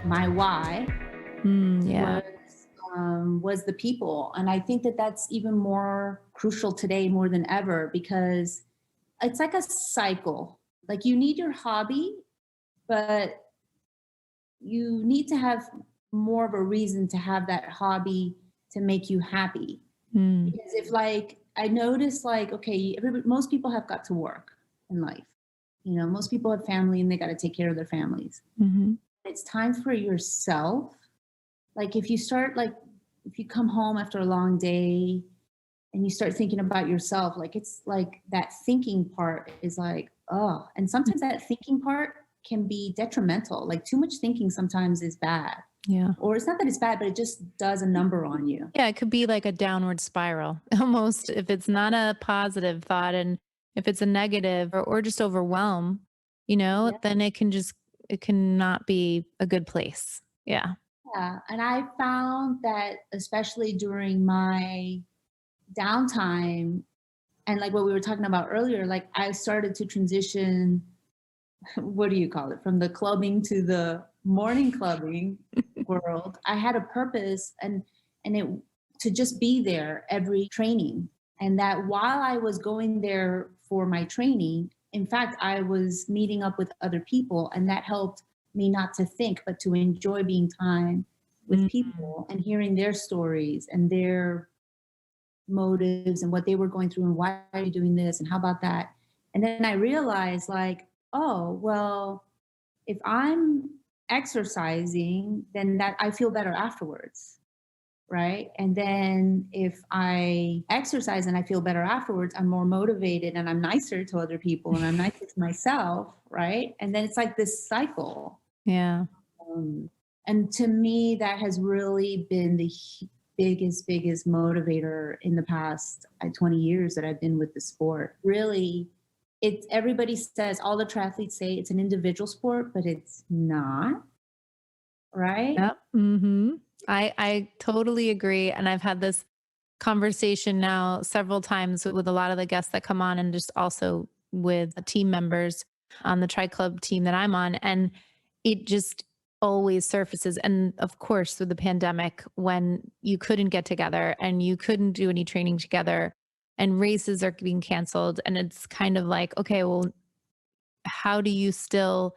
my why Yeah. was the people. And I think that that's even more crucial today more than ever, because it's like a cycle. Like you need your hobby, but you need to have more of a reason to have that hobby to make you happy. Mm. Because if like I notice like, okay, most people have got to work in life. Most people have family and they got to take care of their families. Hmm. It's time for yourself. Like if you come home after a long day and you start thinking about yourself, like it's like that thinking part is like, oh, and sometimes that thinking part can be detrimental. Like too much thinking sometimes is bad. Yeah. Or it's not that it's bad, but it just does a number on you. Yeah, it could be like a downward spiral almost if it's not a positive thought, and if it's a negative or just overwhelm, Yeah. then it cannot be a good place. Yeah. Yeah. And I found that especially during my downtime and like what we were talking about earlier, like I started to transition, what do you call it, from the clubbing to the morning clubbing world. I had a purpose and it to just be there every training. And that while I was going there for my training, in fact, I was meeting up with other people, and that helped me not to think, but to enjoy being time with Mhm. people and hearing their stories and their motives and what they were going through and why are you doing this and how about that. And then I realized like, oh, well, if I'm exercising, then that I feel better afterwards. Right. And then if I exercise and I feel better afterwards, I'm more motivated and I'm nicer to other people and I'm nicer to myself. Right. And then it's like this cycle. Yeah. Um, and to me, that has really been the biggest motivator in the past 20 years that I've been with the sport. Really, everybody says, all the triathletes say it's an individual sport, but it's not, right? Yep. I totally agree. And I've had this conversation now several times with a lot of the guests that come on, and just also with team members on the Tri Club team that I'm on. And it just always surfaces. And of course, with the pandemic, when you couldn't get together and you couldn't do any training together and races are being canceled, and it's kind of like, okay, well, how do you still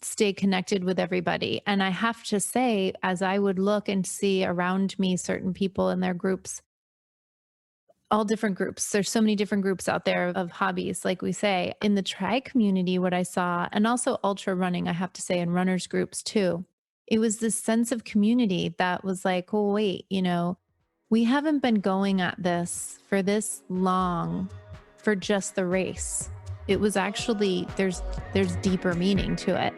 stay connected with everybody? And I have to say, as I would look and see around me certain people in their groups, all different groups. There's so many different groups out there of hobbies, like we say. In the tri community, what I saw, and also ultra running, I have to say, in runners groups too, it was this sense of community that was like, oh, wait, we haven't been going at this for this long for just the race. It was actually, there's deeper meaning to it.